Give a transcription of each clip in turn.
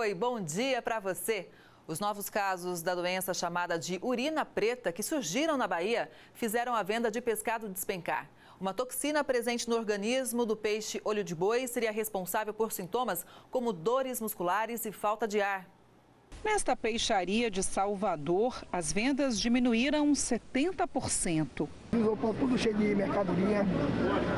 Oi, bom dia para você. Os novos casos da doença chamada de urina preta que surgiram na Bahia fizeram a venda de pescado despencar. Uma toxina presente no organismo do peixe olho de boi seria responsável por sintomas como dores musculares e falta de ar. Nesta peixaria de Salvador, as vendas diminuíram 70%. Isopor tudo cheio de mercadoria,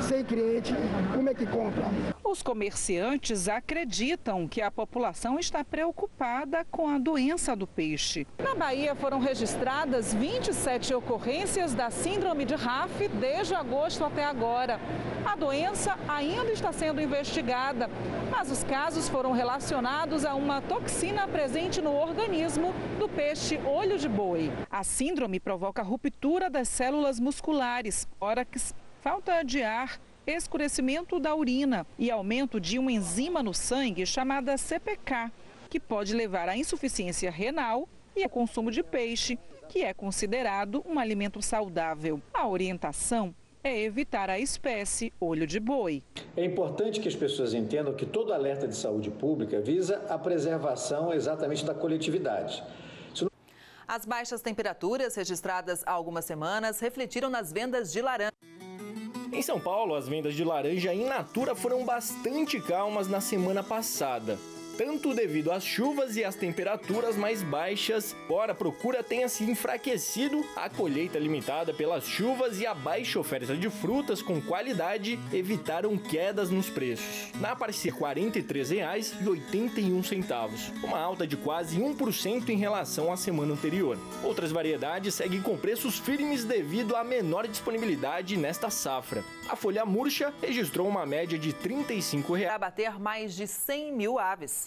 sem cliente, como é que compra? Os comerciantes acreditam que a população está preocupada com a doença do peixe. Na Bahia foram registradas 27 ocorrências da síndrome de RAF desde agosto até agora. A doença ainda está sendo investigada, mas os casos foram relacionados a uma toxina presente no organismo do peixe olho de boi. A síndrome provoca ruptura das células musculares, tórax, falta de ar, escurecimento da urina e aumento de uma enzima no sangue chamada CPK, que pode levar à insuficiência renal e ao consumo de peixe, que é considerado um alimento saudável. A orientação é evitar a espécie olho de boi. É importante que as pessoas entendam que todo alerta de saúde pública visa a preservação exatamente da coletividade. As baixas temperaturas registradas há algumas semanas refletiram nas vendas de laranja. Em São Paulo, as vendas de laranja in natura foram bastante calmas na semana passada. Tanto devido às chuvas e às temperaturas mais baixas, embora a procura tenha se enfraquecido, a colheita limitada pelas chuvas e a baixa oferta de frutas com qualidade evitaram quedas nos preços. Na parceria R$ 43,81, uma alta de quase 1% em relação à semana anterior. Outras variedades seguem com preços firmes devido à menor disponibilidade nesta safra. A folha murcha registrou uma média de R$ 35,00. Para abater mais de 100 mil aves.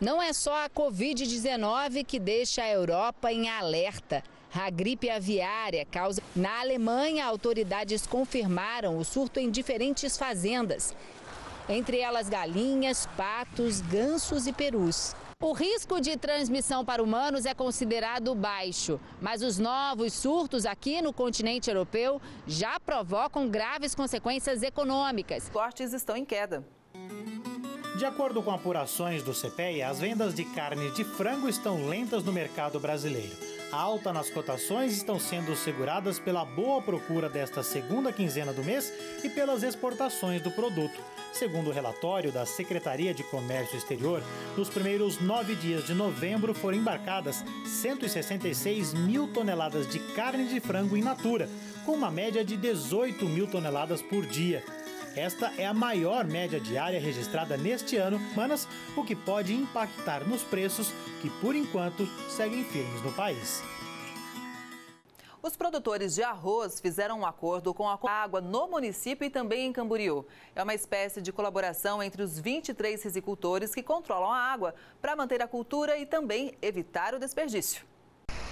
Não é só a Covid-19 que deixa a Europa em alerta. A gripe aviária causa... Na Alemanha, autoridades confirmaram o surto em diferentes fazendas. Entre elas galinhas, patos, gansos e perus. O risco de transmissão para humanos é considerado baixo, mas os novos surtos aqui no continente europeu já provocam graves consequências econômicas. Os cortes estão em queda. De acordo com apurações do CPEA, as vendas de carne de frango estão lentas no mercado brasileiro. A alta nas cotações estão sendo seguradas pela boa procura desta segunda quinzena do mês e pelas exportações do produto. Segundo o relatório da Secretaria de Comércio Exterior, nos primeiros 9 dias de novembro foram embarcadas 166 mil toneladas de carne de frango in natura, com uma média de 18 mil toneladas por dia. Esta é a maior média diária registrada neste ano, mas o que pode impactar nos preços que, por enquanto, seguem firmes no país. Os produtores de arroz fizeram um acordo com a água no município e também em Camboriú. É uma espécie de colaboração entre os 23 risicultores que controlam a água para manter a cultura e também evitar o desperdício.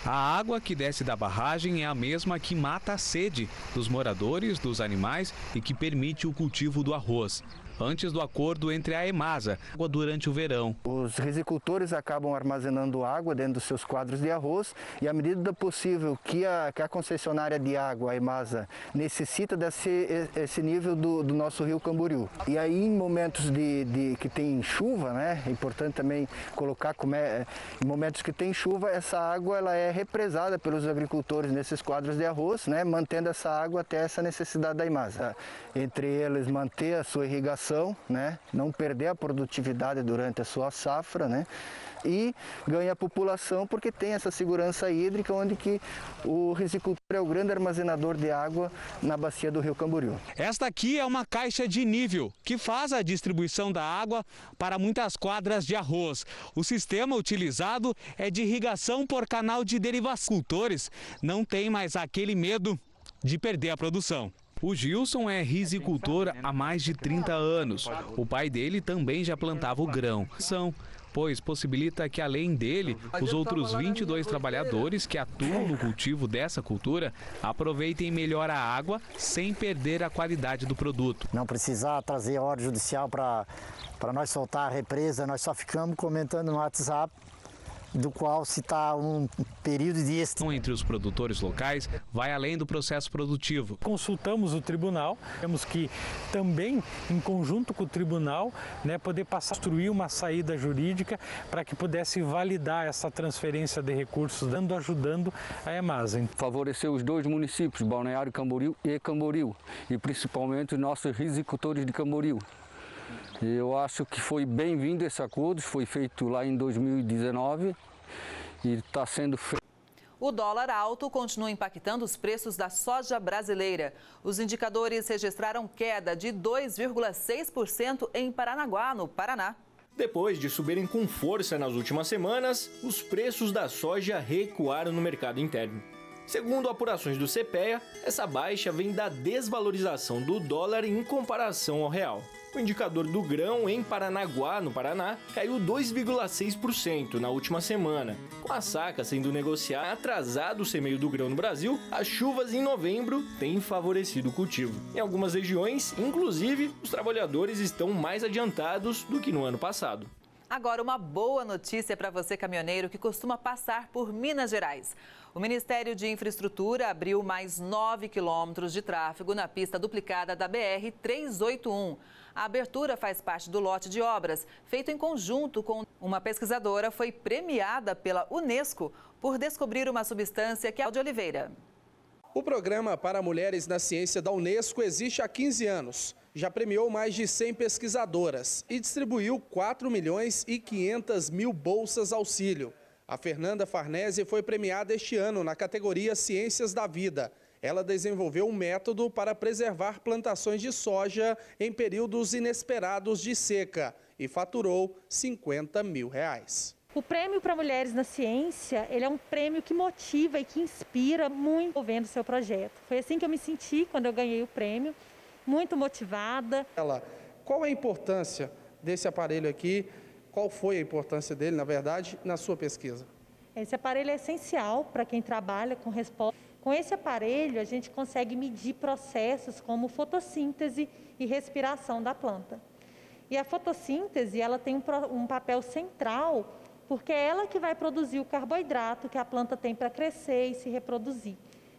A água que desce da barragem é a mesma que mata a sede dos moradores, dos animais e que permite o cultivo do arroz. Antes do acordo entre a EMASA, água durante o verão. Os risicultores acabam armazenando água dentro dos seus quadros de arroz e à medida possível que a concessionária de água, a EMASA, necessita desse nível do nosso rio Camboriú. E aí em momentos que tem chuva, né, é importante também colocar em momentos que tem chuva, essa água ela é represada pelos agricultores nesses quadros de arroz, né, mantendo essa água até essa necessidade da EMASA. Entre eles manter a sua irrigação, né? Não perder a produtividade durante a sua safra, né? E ganha a população porque tem essa segurança hídrica onde que o risicultor é o grande armazenador de água na bacia do rio Camboriú. Esta aqui é uma caixa de nível que faz a distribuição da água para muitas quadras de arroz. O sistema utilizado é de irrigação por canal de derivação. Os agricultores não têm mais aquele medo de perder a produção. O Gilson é risicultor há mais de 30 anos. O pai dele também já plantava o grão. Pois possibilita que, além dele, os outros 22 trabalhadores que atuam no cultivo dessa cultura aproveitem melhor a água sem perder a qualidade do produto. Não precisar trazer ordem judicial para nós soltar a represa, nós só ficamos comentando no WhatsApp do qual se está um período de extinção. Entre os produtores locais, vai além do processo produtivo. Consultamos o tribunal, temos que também, em conjunto com o tribunal, poder construir uma saída jurídica para que pudesse validar essa transferência de recursos, ajudando a EMASA. Favorecer os dois municípios, Balneário Camboriú e Camboriú, e principalmente os nossos rizicultores de Camboriú. Eu acho que foi bem-vindo esse acordo, foi feito lá em 2019 e está sendo feito. O dólar alto continua impactando os preços da soja brasileira. Os indicadores registraram queda de 2,6% em Paranaguá, no Paraná. Depois de subirem com força nas últimas semanas, os preços da soja recuaram no mercado interno. Segundo apurações do CPEA, essa baixa vem da desvalorização do dólar em comparação ao real. O indicador do grão em Paranaguá, no Paraná, caiu 2,6% na última semana. Com a saca sendo negociada atrasado o semeio do grão no Brasil, as chuvas em novembro têm favorecido o cultivo. Em algumas regiões, inclusive, os trabalhadores estão mais adiantados do que no ano passado. Agora, uma boa notícia para você, caminhoneiro, que costuma passar por Minas Gerais. O Ministério de Infraestrutura abriu mais 9 quilômetros de tráfego na pista duplicada da BR-381. A abertura faz parte do lote de obras, feito em conjunto com uma pesquisadora, foi premiada pela Unesco por descobrir uma substância que é de Oliveira. O Programa para Mulheres na Ciência da Unesco existe há 15 anos. Já premiou mais de 100 pesquisadoras e distribuiu 4.500.000 bolsas auxílio. A Fernanda Farnese foi premiada este ano na categoria Ciências da Vida. Ela desenvolveu um método para preservar plantações de soja em períodos inesperados de seca e faturou R$50 mil. O Prêmio para Mulheres na Ciência, ele é um prêmio que motiva e que inspira muito vendo o seu projeto. Foi assim que eu me senti quando eu ganhei o prêmio, muito motivada. Qual é a importância desse aparelho aqui? Qual foi a importância dele, na verdade, na sua pesquisa? Esse aparelho é essencial para quem trabalha com resposta. Com esse aparelho, a gente consegue medir processos como fotossíntese e respiração da planta. E a fotossíntese, ela tem um papel central, porque é ela que vai produzir o carboidrato que a planta tem para crescer e se reproduzir.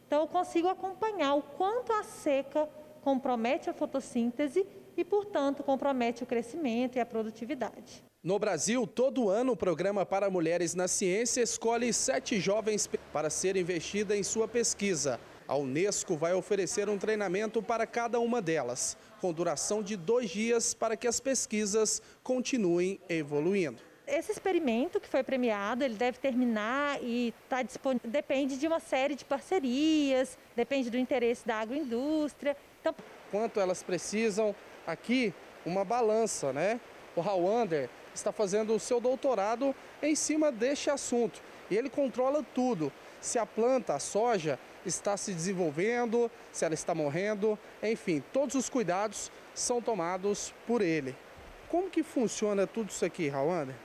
Então, eu consigo acompanhar o quanto a seca compromete a fotossíntese e, portanto, compromete o crescimento e a produtividade. No Brasil, todo ano, o Programa para Mulheres na Ciência escolhe 7 jovens para ser investida em sua pesquisa. A Unesco vai oferecer um treinamento para cada uma delas, com duração de 2 dias para que as pesquisas continuem evoluindo. Esse experimento que foi premiado, ele deve terminar e está disponível. Depende de uma série de parcerias, depende do interesse da agroindústria. Então, quanto elas precisam, aqui uma balança, né? O Rauander está fazendo o seu doutorado em cima deste assunto e ele controla tudo. Se a planta, a soja, está se desenvolvendo, se ela está morrendo, enfim, todos os cuidados são tomados por ele. Como que funciona tudo isso aqui, Rauander?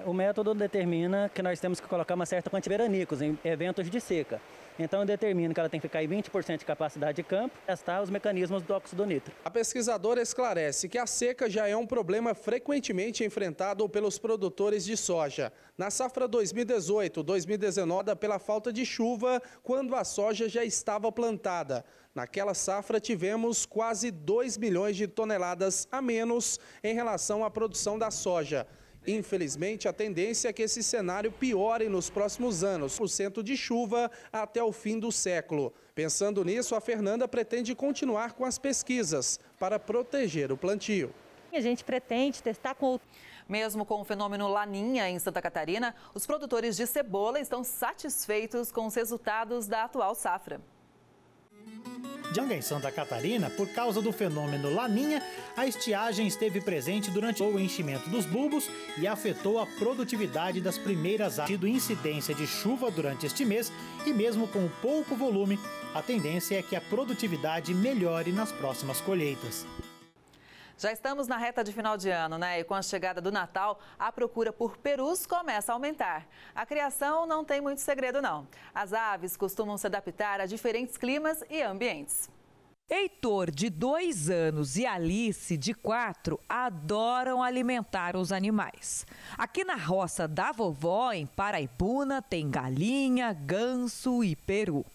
O método determina que nós temos que colocar uma certa quantidade de veranicos em eventos de seca. Então, eu determino que ela tem que ficar em 20% de capacidade de campo e testar os mecanismos do óxido nítrico. A pesquisadora esclarece que a seca já é um problema frequentemente enfrentado pelos produtores de soja. Na safra 2018-2019, pela falta de chuva, quando a soja já estava plantada. Naquela safra, tivemos quase 2 milhões de toneladas a menos em relação à produção da soja. Infelizmente, a tendência é que esse cenário piore nos próximos anos, por cento de chuva até o fim do século. Pensando nisso, a Fernanda pretende continuar com as pesquisas para proteger o plantio. A gente pretende testar com... Mesmo com o fenômeno Laninha em Santa Catarina, os produtores de cebola estão satisfeitos com os resultados da atual safra. Em Santa Catarina, por causa do fenômeno Laninha, a estiagem esteve presente durante o enchimento dos bulbos e afetou a produtividade das primeiras árvores. Tido incidência de chuva durante este mês e mesmo com pouco volume, a tendência é que a produtividade melhore nas próximas colheitas. Já estamos na reta de final de ano, né? E com a chegada do Natal, a procura por perus começa a aumentar. A criação não tem muito segredo, não. As aves costumam se adaptar a diferentes climas e ambientes. Heitor, de 2 anos, e Alice, de 4, adoram alimentar os animais. Aqui na roça da vovó, em Paraibuna, tem galinha, ganso e peru.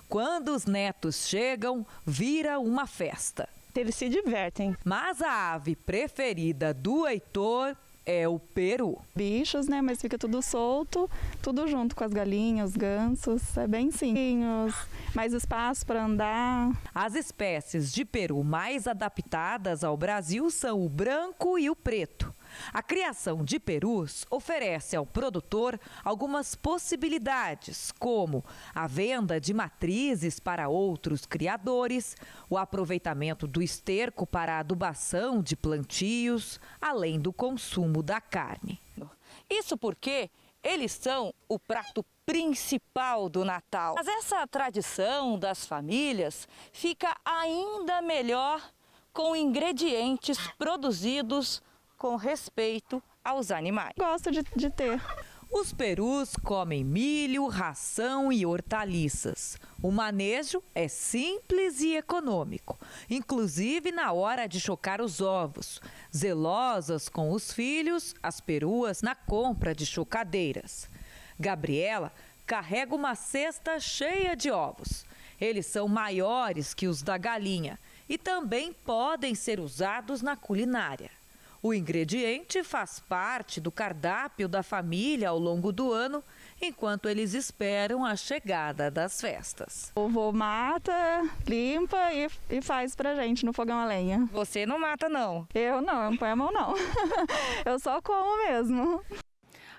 Quando os netos chegam, vira uma festa. Eles se divertem. Mas a ave preferida do Heitor é o peru. Bichos, né? Mas fica tudo solto, tudo junto com as galinhas, os gansos. É bem simples, mais espaço para andar. As espécies de peru mais adaptadas ao Brasil são o branco e o preto. A criação de perus oferece ao produtor algumas possibilidades, como a venda de matrizes para outros criadores, o aproveitamento do esterco para a adubação de plantios, além do consumo da carne. Isso porque eles são o prato principal do Natal. Mas essa tradição das famílias fica ainda melhor com ingredientes produzidos com respeito aos animais. Gosto de ter. Os perus comem milho, ração e hortaliças. O manejo é simples e econômico, inclusive na hora de chocar os ovos. Zelosas com os filhos, as peruas na compra de chocadeiras. Gabriela carrega uma cesta cheia de ovos. Eles são maiores que os da galinha e também podem ser usados na culinária. O ingrediente faz parte do cardápio da família ao longo do ano, enquanto eles esperam a chegada das festas. O vô mata, limpa e faz pra gente no fogão a lenha. Você não mata, não? Eu não ponho a mão, não. Eu só como mesmo.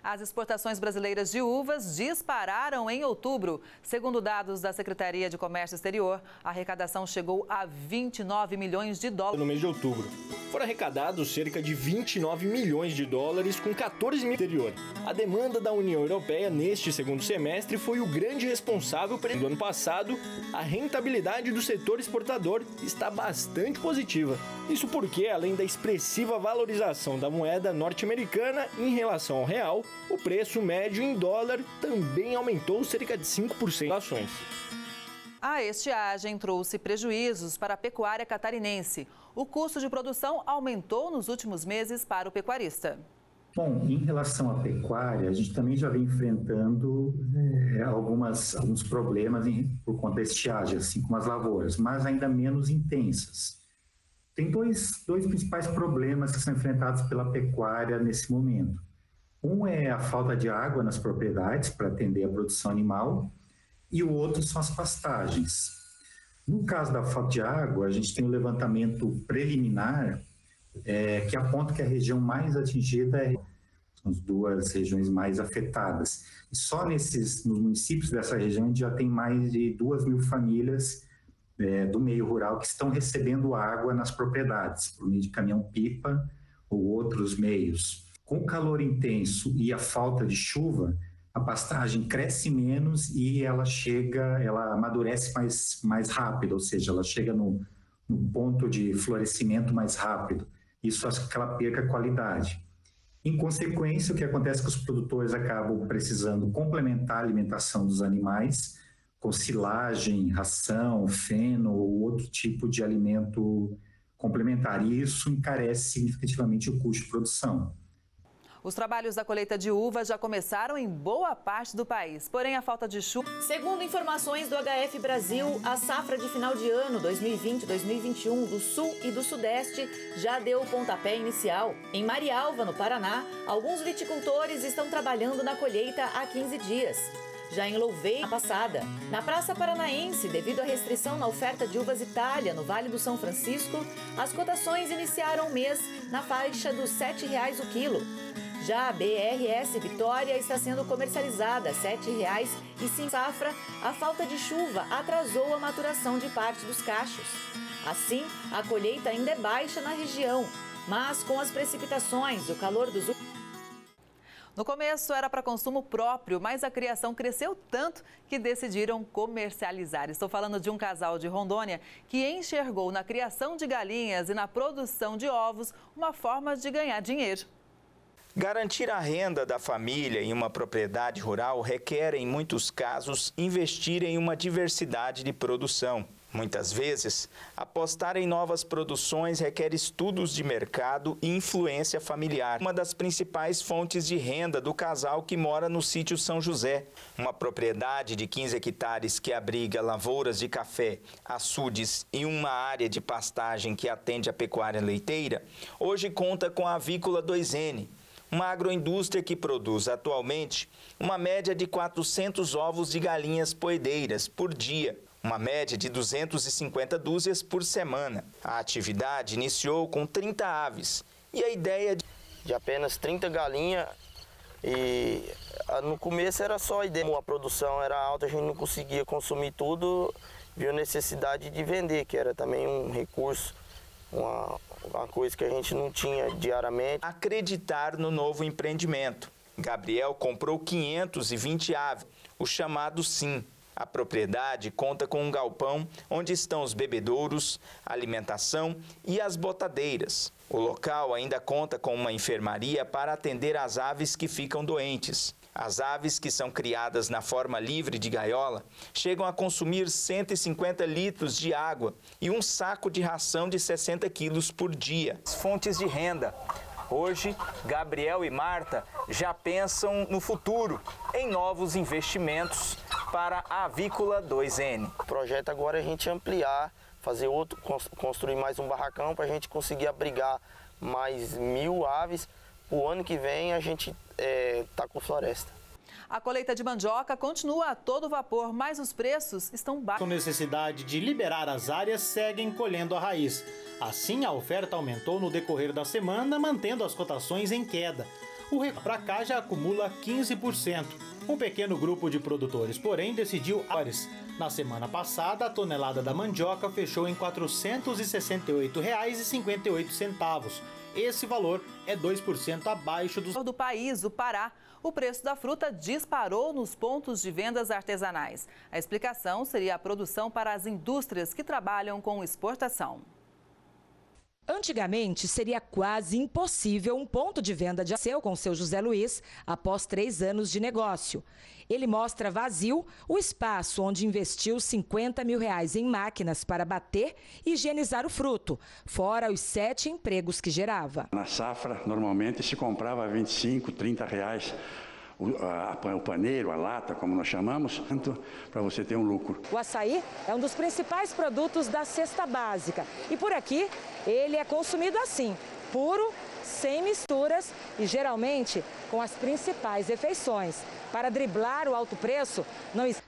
As exportações brasileiras de uvas dispararam em outubro. Segundo dados da Secretaria de Comércio Exterior, a arrecadação chegou a 29 milhões de dólares. No mês de outubro, foram arrecadados cerca de 29 milhões de dólares com 14 mil exterior. A demanda da União Europeia neste segundo semestre foi o grande responsável pelo ano passado. A rentabilidade do setor exportador está bastante positiva. Isso porque, além da expressiva valorização da moeda norte-americana em relação ao real, o preço médio em dólar também aumentou cerca de 5% ações. A estiagem trouxe prejuízos para a pecuária catarinense. O custo de produção aumentou nos últimos meses para o pecuarista. Bom, em relação à pecuária, a gente também já vem enfrentando alguns problemas por conta da estiagem, assim como as lavouras, mas ainda menos intensas. Tem dois principais problemas que são enfrentados pela pecuária nesse momento. Um é a falta de água nas propriedades para atender a produção animal e o outro são as pastagens. No caso da falta de água, a gente tem um levantamento preliminar que aponta que a região mais atingida são as 2 regiões mais afetadas. E só nos municípios dessa região a gente já tem mais de 2.000 famílias do meio rural que estão recebendo água nas propriedades, por meio de caminhão-pipa ou outros meios. Com o calor intenso e a falta de chuva, a pastagem cresce menos e ela amadurece mais rápido, ou seja, ela chega no ponto de florescimento mais rápido. Isso faz com que ela perca qualidade. Em consequência, o que acontece é que os produtores acabam precisando complementar a alimentação dos animais com silagem, ração, feno ou outro tipo de alimento complementar. E isso encarece significativamente o custo de produção. Os trabalhos da colheita de uvas já começaram em boa parte do país, porém a falta de chuva... Segundo informações do HF Brasil, a safra de final de ano 2020-2021 do Sul e do Sudeste já deu o pontapé inicial. Em Marialva, no Paraná, alguns viticultores estão trabalhando na colheita há 15 dias. Já em Louveira, passada. Na Praça Paranaense, devido à restrição na oferta de uvas Itália no Vale do São Francisco, as cotações iniciaram o mês na faixa dos R$ 7,00 o quilo. Já a BRS Vitória está sendo comercializada a R$ 7,05. E safra, a falta de chuva atrasou a maturação de parte dos cachos. Assim, a colheita ainda é baixa na região, mas com as precipitações e o calor dos... No começo era para consumo próprio, mas a criação cresceu tanto que decidiram comercializar. Estou falando de um casal de Rondônia que enxergou na criação de galinhas e na produção de ovos uma forma de ganhar dinheiro. Garantir a renda da família em uma propriedade rural requer, em muitos casos, investir em uma diversidade de produção. Muitas vezes, apostar em novas produções requer estudos de mercado e influência familiar. Uma das principais fontes de renda do casal que mora no sítio São José, uma propriedade de 15 hectares que abriga lavouras de café, açudes e uma área de pastagem que atende a pecuária leiteira, hoje conta com a Avícola 2N, uma agroindústria que produz atualmente uma média de 400 ovos de galinhas poedeiras por dia, uma média de 250 dúzias por semana. A atividade iniciou com 30 aves e a ideia de apenas 30 galinhas, e no começo era só a ideia. Como a produção era alta, a gente não conseguia consumir tudo, viu necessidade de vender, que era também um recurso, uma coisa que a gente não tinha diariamente. Acreditar no novo empreendimento. Gabriel comprou 520 aves, o chamado SIM. A propriedade conta com um galpão onde estão os bebedouros, alimentação e as botadeiras. O local ainda conta com uma enfermaria para atender as aves que ficam doentes. As aves que são criadas na forma livre de gaiola chegam a consumir 150 litros de água e um saco de ração de 60 quilos por dia. Fontes de renda. Hoje, Gabriel e Marta já pensam no futuro, em novos investimentos para a Avícola 2N. O projeto agora é a gente ampliar, fazer outro, construir mais um barracão para a gente conseguir abrigar mais 1000 aves. O ano que vem a gente está com floresta. A colheita de mandioca continua a todo vapor, mas os preços estão baixos. Com necessidade de liberar as áreas, seguem colhendo a raiz. Assim, a oferta aumentou no decorrer da semana, mantendo as cotações em queda. O recuo para cá já acumula 15%. Um pequeno grupo de produtores, porém, decidiu horas. Na semana passada, a tonelada da mandioca fechou em R$ 468,58. Esse valor é 2% abaixo do país, o Pará. O preço da fruta disparou nos pontos de vendas artesanais. A explicação seria a produção para as indústrias que trabalham com exportação. Antigamente, seria quase impossível um ponto de venda de aconteceu com o seu José Luiz após 3 anos de negócio. Ele mostra vazio o espaço onde investiu R$50 mil em máquinas para bater e higienizar o fruto, fora os 7 empregos que gerava. Na safra, normalmente se comprava R$25, R$30. O paneiro, a lata, como nós chamamos, para você ter um lucro. O açaí é um dos principais produtos da cesta básica. E por aqui, ele é consumido assim, puro, sem misturas e geralmente com as principais refeições. Para driblar o alto preço,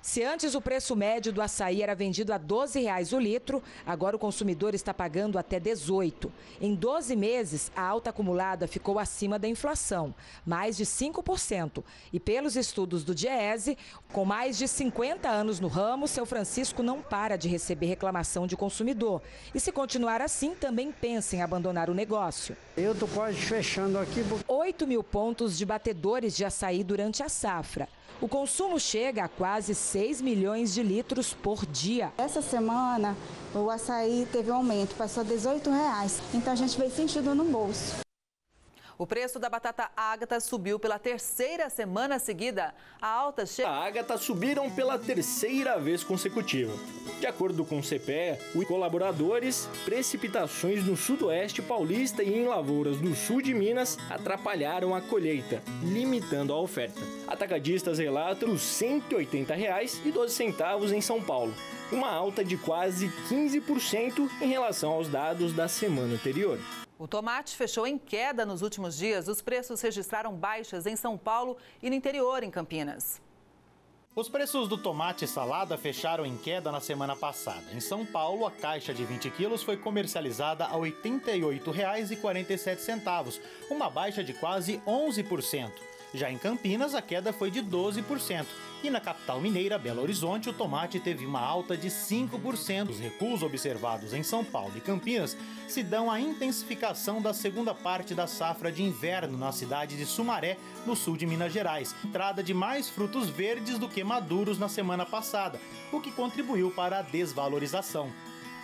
se antes o preço médio do açaí era vendido a R$12 o litro, agora o consumidor está pagando até R$18. Em 12 meses, a alta acumulada ficou acima da inflação, mais de 5%. E pelos estudos do Diese, com mais de 50 anos no ramo, seu Francisco não para de receber reclamação de consumidor. E se continuar assim, também pensa em abandonar o negócio. Eu estou quase fechando aqui. 8 mil pontos de batedores de açaí durante a safra. O consumo chega a quase 6 milhões de litros por dia. Essa semana o açaí teve um aumento, passou a R$18. Então a gente veio sentindo no bolso. O preço da batata Ágata subiu pela 3ª semana seguida. A alta chega... A Ágata subiram pela 3ª vez consecutiva. De acordo com o CPEA, os colaboradores, precipitações no sudoeste paulista e em lavouras do sul de Minas atrapalharam a colheita, limitando a oferta. Atacadistas relatam os R$ 180,12 em São Paulo, uma alta de quase 15% em relação aos dados da semana anterior. O tomate fechou em queda nos últimos dias. Os preços registraram baixas em São Paulo e no interior, em Campinas. Os preços do tomate e salada fecharam em queda na semana passada. Em São Paulo, a caixa de 20 quilos foi comercializada a R$ 88,47, uma baixa de quase 11%. Já em Campinas, a queda foi de 12%. E na capital mineira, Belo Horizonte, o tomate teve uma alta de 5%. Os recuos observados em São Paulo e Campinas se dão à intensificação da segunda parte da safra de inverno na cidade de Sumaré, no sul de Minas Gerais. Entrada de mais frutos verdes do que maduros na semana passada, o que contribuiu para a desvalorização.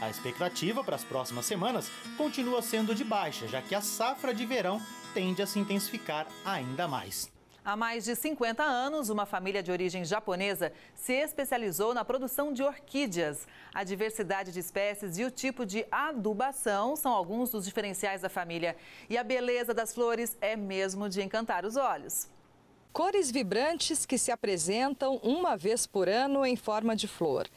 A expectativa para as próximas semanas continua sendo de baixa, já que a safra de verão tende a se intensificar ainda mais. Há mais de 50 anos, uma família de origem japonesa se especializou na produção de orquídeas. A diversidade de espécies e o tipo de adubação são alguns dos diferenciais da família. E a beleza das flores é mesmo de encantar os olhos. Cores vibrantes que se apresentam uma vez por ano em forma de flor.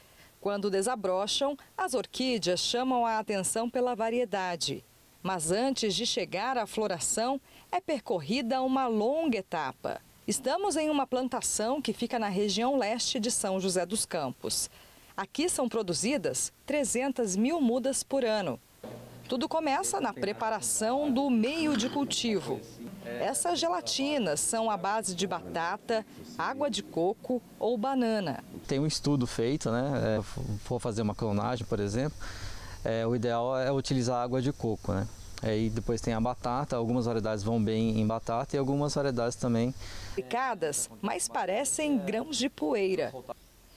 Quando desabrocham, as orquídeas chamam a atenção pela variedade. Mas antes de chegar à floração, é percorrida uma longa etapa. Estamos em uma plantação que fica na região leste de São José dos Campos. Aqui são produzidas 300 mil mudas por ano. Tudo começa na preparação do meio de cultivo. Essas gelatinas são à base de batata, água de coco ou banana. Tem um estudo feito, né? For fazer uma clonagem, por exemplo, o ideal é utilizar água de coco, né? E depois tem a batata, algumas variedades vão bem em batata e algumas variedades também. Picadas, mas parecem grãos de poeira.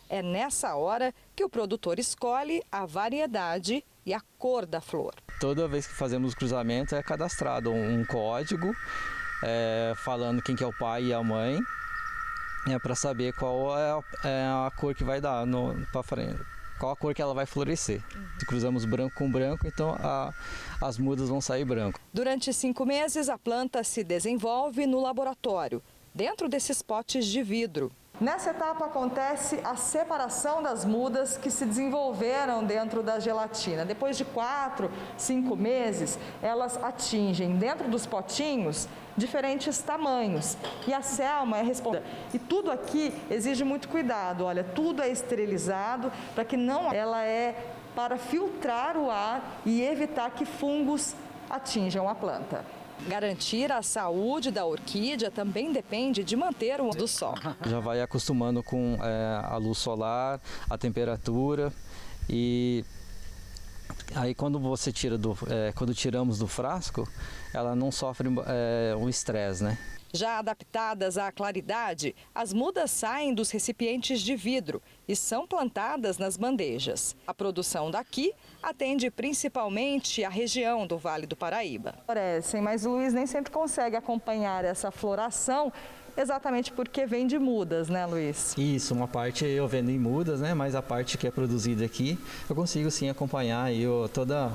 É nessa hora que o produtor escolhe a variedade e a cor da flor. Toda vez que fazemos o cruzamento é cadastrado um código falando quem que é o pai e a mãe, para saber qual é a cor que vai dar para frente. Qual a cor que ela vai florescer. Se cruzamos branco com branco, então as mudas vão sair branco. Durante 5 meses, a planta se desenvolve no laboratório, dentro desses potes de vidro. Nessa etapa acontece a separação das mudas que se desenvolveram dentro da gelatina. Depois de 4, 5 meses, elas atingem dentro dos potinhos diferentes tamanhos. E a Selma é responsável. E tudo aqui exige muito cuidado. Olha, tudo é esterilizado para que não... Ela é para filtrar o ar e evitar que fungos atinjam a planta. Garantir a saúde da orquídea também depende de manter o do sol. Já vai acostumando com a luz solar, a temperatura e aí quando você tira quando tiramos do frasco, ela não sofre o estresse, né? Já adaptadas à claridade, as mudas saem dos recipientes de vidro e são plantadas nas bandejas. A produção daqui atende principalmente a região do Vale do Paraíba. Florescem, mas o Luiz nem sempre consegue acompanhar essa floração, exatamente porque vem de mudas, né, Luiz? Isso, uma parte eu vendo em mudas, né, mas a parte que é produzida aqui, eu consigo sim acompanhar toda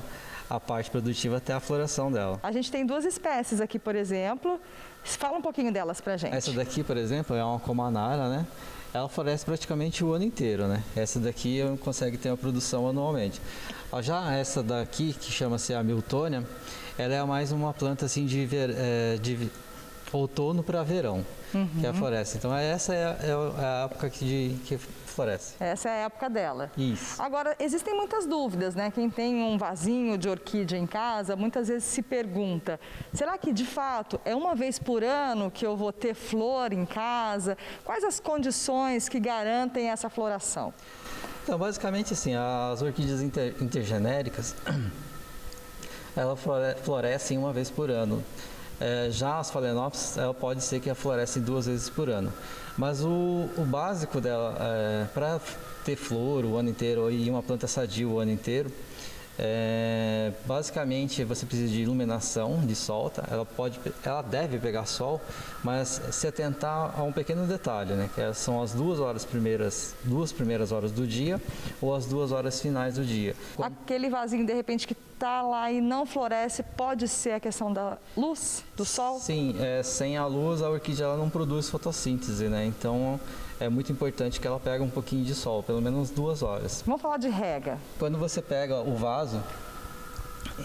a parte produtiva até a floração dela. A gente tem 2 espécies aqui, por exemplo. Fala um pouquinho delas pra gente. Essa daqui, por exemplo, é uma comanara, né? Ela floresce praticamente o ano inteiro, né? Essa daqui consegue ter uma produção anualmente. Já essa daqui, que chama-se a Miltônia, ela é mais uma planta assim de outono para verão, que ela floresce. Então essa é a época que floresce. Essa é a época dela. Isso. Agora, existem muitas dúvidas, né? Quem tem um vasinho de orquídea em casa, muitas vezes se pergunta, será que de fato é uma vez por ano que eu vou ter flor em casa? Quais as condições que garantem essa floração? Então, basicamente assim, as orquídeas intergenéricas, elas florescem uma vez por ano. Já as phalaenopsis, ela pode ser que florescem 2 vezes por ano. Mas o básico dela, para ter flor o ano inteiro e uma planta sadia o ano inteiro, basicamente você precisa de iluminação, de sol, tá? Ela deve pegar sol, mas se atentar a um pequeno detalhe, né? Que são as 2 primeiras horas do dia ou as 2 horas finais do dia. Aquele vasinho, de repente, que está lá e não floresce, pode ser a questão da luz, do sol? Sim, sem a luz a orquídea ela não produz fotossíntese, né? Então é muito importante que ela pegue um pouquinho de sol, pelo menos 2 horas. Vamos falar de rega. Quando você pega o vaso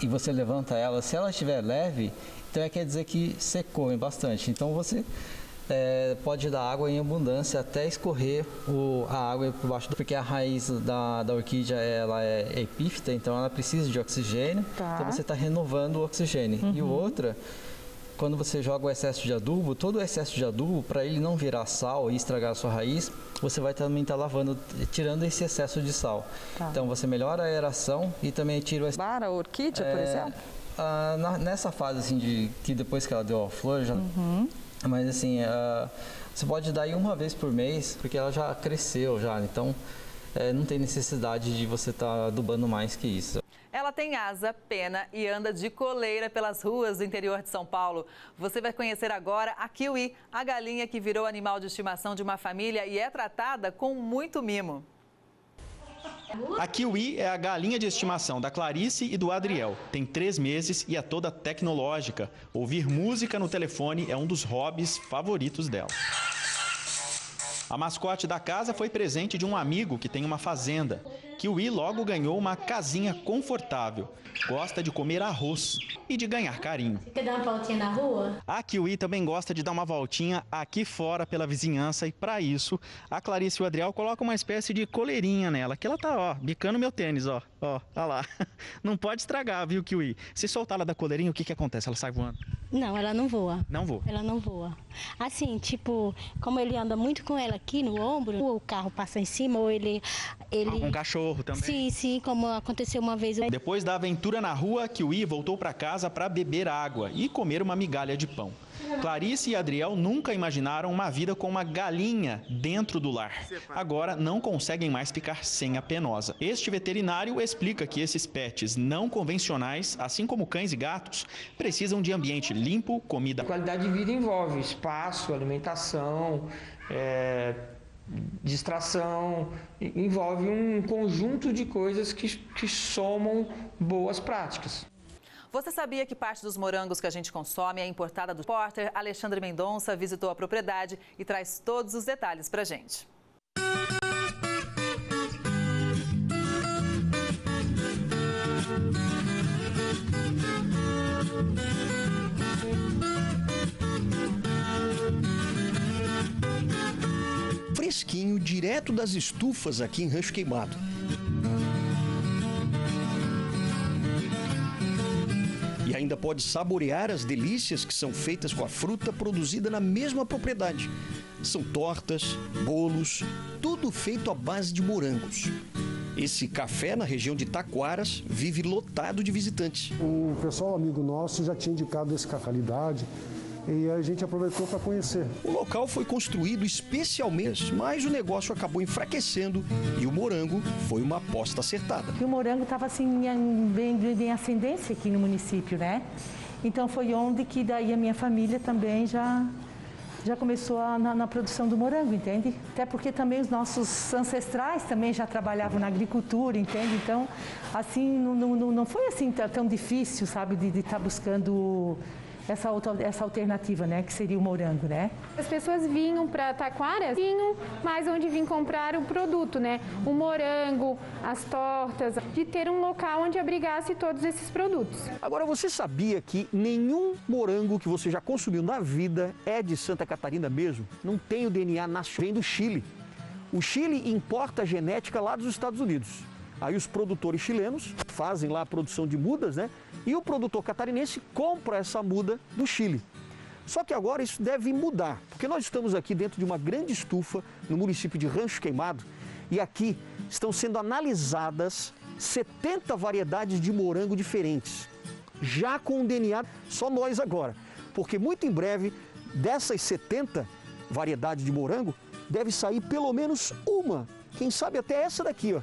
e você levanta ela, se ela estiver leve, então quer dizer que secou bastante. Então você pode dar água em abundância até escorrer a água por baixo, porque a raiz da orquídea ela é epífita, então ela precisa de oxigênio, então você está renovando o oxigênio. E outra, quando você joga o excesso de adubo, todo o excesso de adubo, para ele não virar sal e estragar a sua raiz, você vai também estar lavando, tirando esse excesso de sal. Então você melhora a aeração e também tira o... Para a orquídea, por exemplo? Nessa fase assim, que depois que ela deu a flor, já... Mas assim, você pode dar aí 1 vez por mês, porque ela já cresceu já, então não tem necessidade de você estar adubando mais que isso. Ela tem asa, pena e anda de coleira pelas ruas do interior de São Paulo. Você vai conhecer agora a Kiwi, a galinha que virou animal de estimação de uma família e é tratada com muito mimo. A Kiwi é a galinha de estimação da Clarice e do Adriel. Tem 3 meses e é toda tecnológica. Ouvir música no telefone é um dos hobbies favoritos dela. A mascote da casa foi presente de um amigo que tem uma fazenda. Kiwi logo ganhou uma casinha confortável. Gosta de comer arroz e de ganhar carinho. Você quer dar uma voltinha na rua? A Kiwi também gosta de dar uma voltinha aqui fora pela vizinhança e para isso a Clarice e o Adriel colocam uma espécie de coleirinha nela, que ela tá, ó, bicando meu tênis, ó, lá. Não pode estragar, viu, Kiwi? Se soltar ela da coleirinha, o que acontece? Ela sai voando? Não, ela não voa. Não voa? Ela não voa. Assim, tipo, como ele anda muito com ela aqui no ombro, ou o carro passa em cima, ou ele... Um cachorro também? Sim, como aconteceu uma vez. Depois da aventura na rua, Kiwi voltou para casa para beber água e comer uma migalha de pão. Clarice e Adriel nunca imaginaram uma vida com uma galinha dentro do lar. Agora não conseguem mais ficar sem a penosa. Este veterinário explica que esses pets não convencionais, assim como cães e gatos, precisam de ambiente limpo, comida... A qualidade de vida envolve espaço, alimentação, distração, envolve um conjunto de coisas que somam boas práticas. Você sabia que parte dos morangos que a gente consome é importada do Porter? Alexandre Mendonça visitou a propriedade e traz todos os detalhes pra gente. Fresquinho, direto das estufas aqui em Rancho Queimado. E ainda pode saborear as delícias que são feitas com a fruta produzida na mesma propriedade. São tortas, bolos, tudo feito à base de morangos. Esse café na região de Taquaras vive lotado de visitantes. O pessoal amigo nosso já tinha indicado essa qualidade e a gente aproveitou para conhecer. O local foi construído especialmente, mas o negócio acabou enfraquecendo e o morango foi uma aposta acertada. E o morango estava assim bem ascendência aqui no município, né? Então foi onde que daí a minha família também já começou na produção do morango, entende? Até porque também os nossos ancestrais também já trabalhavam na agricultura, entende? Então, assim, não foi assim tão difícil, sabe, de estar buscando essa alternativa, né, que seria o morango, né? As pessoas vinham para Taquaras, mas onde vinham comprar o produto, né? O morango, as tortas, de ter um local onde abrigasse todos esses produtos. Agora, você sabia que nenhum morango que você já consumiu na vida é de Santa Catarina mesmo? Não tem o DNA nacional, vem do Chile. O Chile importa a genética lá dos Estados Unidos. Aí os produtores chilenos fazem lá a produção de mudas, né? E o produtor catarinense compra essa muda do Chile. Só que agora isso deve mudar, porque nós estamos aqui dentro de uma grande estufa no município de Rancho Queimado e aqui estão sendo analisadas 70 variedades de morango diferentes, já com o DNA, só nós agora, porque muito em breve dessas 70 variedades de morango deve sair pelo menos uma, quem sabe até essa daqui, ó.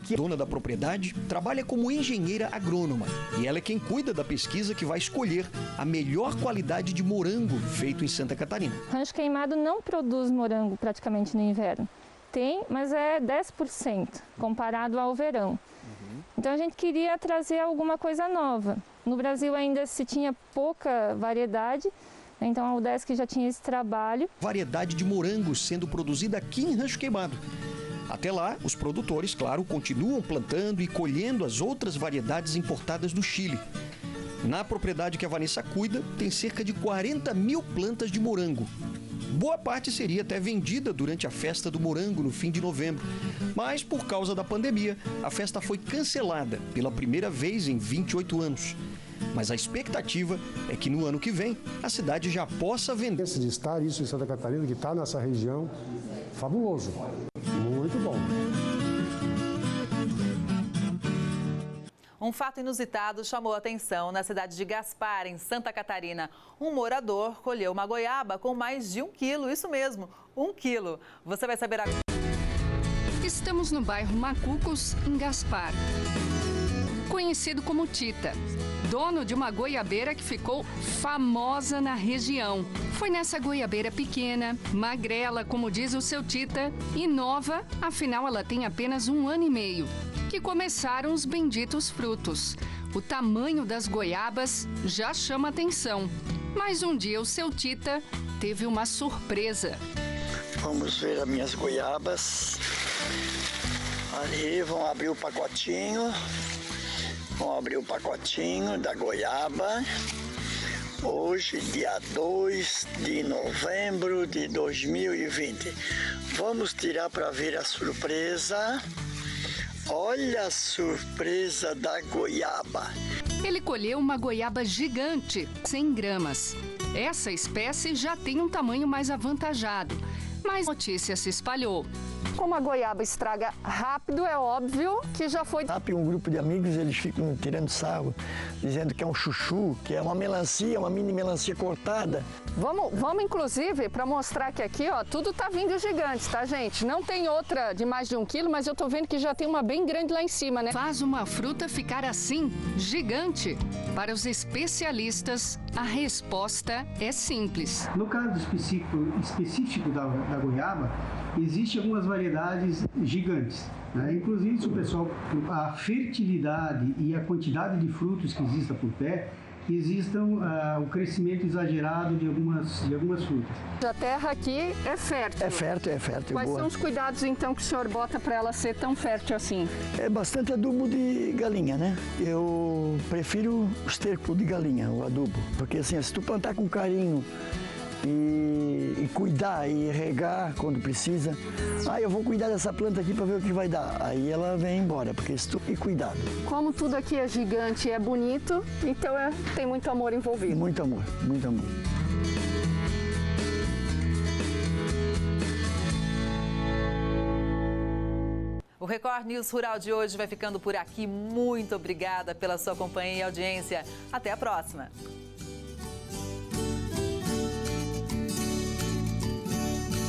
Que a dona da propriedade trabalha como engenheira agrônoma e ela é quem cuida da pesquisa que vai escolher a melhor qualidade de morango feito em Santa Catarina. Rancho Queimado não produz morango praticamente no inverno. Tem, mas é 10% comparado ao verão. Então a gente queria trazer alguma coisa nova. No Brasil ainda se tinha pouca variedade, então a UDESC já tinha esse trabalho. Variedade de morangos sendo produzida aqui em Rancho Queimado. Até lá, os produtores, claro, continuam plantando e colhendo as outras variedades importadas do Chile. Na propriedade que a Vanessa cuida, tem cerca de 40 mil plantas de morango. Boa parte seria até vendida durante a festa do morango no fim de novembro. Mas, por causa da pandemia, a festa foi cancelada pela primeira vez em 28 anos. Mas a expectativa é que no ano que vem a cidade já possa vender. De estar isso em Santa Catarina, que está nessa região, fabuloso. Muito bom. Um fato inusitado chamou a atenção na cidade de Gaspar, em Santa Catarina. Um morador colheu uma goiaba com mais de 1 quilo, isso mesmo, 1 quilo. Você vai saber agora. Estamos no bairro Macucos, em Gaspar. conhecido como Tita, dono de uma goiabeira que ficou famosa na região. Foi nessa goiabeira pequena, magrela, como diz o seu Tita, e nova, afinal ela tem apenas 1 ano e meio, que começaram os benditos frutos. O tamanho das goiabas já chama atenção, mas um dia o seu Tita teve uma surpresa. Vamos ver as minhas goiabas. Ali, vão abrir o pacotinho. Vão abrir o pacotinho da goiaba. Hoje, dia 2 de novembro de 2020. Vamos tirar para ver a surpresa. Olha a surpresa da goiaba. Ele colheu uma goiaba gigante, 100 gramas. Essa espécie já tem um tamanho mais avantajado, mas a notícia se espalhou. Como a goiaba estraga rápido, é óbvio que já foi... Um grupo de amigos, eles ficam tirando sarro, dizendo que é um chuchu, que é uma melancia, uma mini melancia cortada. Vamos inclusive, para mostrar que aqui, ó, tudo tá vindo gigante, tá, gente? Não tem outra de mais de 1 quilo, mas eu tô vendo que já tem uma bem grande lá em cima, né? Faz uma fruta ficar assim, gigante? Para os especialistas, a resposta é simples. No caso específico da goiaba, existem algumas variedades gigantes, né? Inclusive, se o pessoal, a fertilidade e a quantidade de frutos que exista por pé, existam o crescimento exagerado de algumas frutas. A terra aqui é fértil. É fértil. Quais boa. são os cuidados, então, que o senhor bota para ela ser tão fértil assim? É bastante adubo de galinha, né? Eu prefiro o esterco de galinha, o adubo. Porque assim, se tu plantar com carinho e cuidar e regar quando precisa, eu vou cuidar dessa planta aqui para ver o que vai dar. Aí ela vem embora, porque e cuidado. Como tudo aqui é gigante e é bonito, então tem muito amor envolvido. Muito amor, muito amor. O Record News Rural de hoje vai ficando por aqui. Muito obrigada pela sua companhia e audiência. Até a próxima.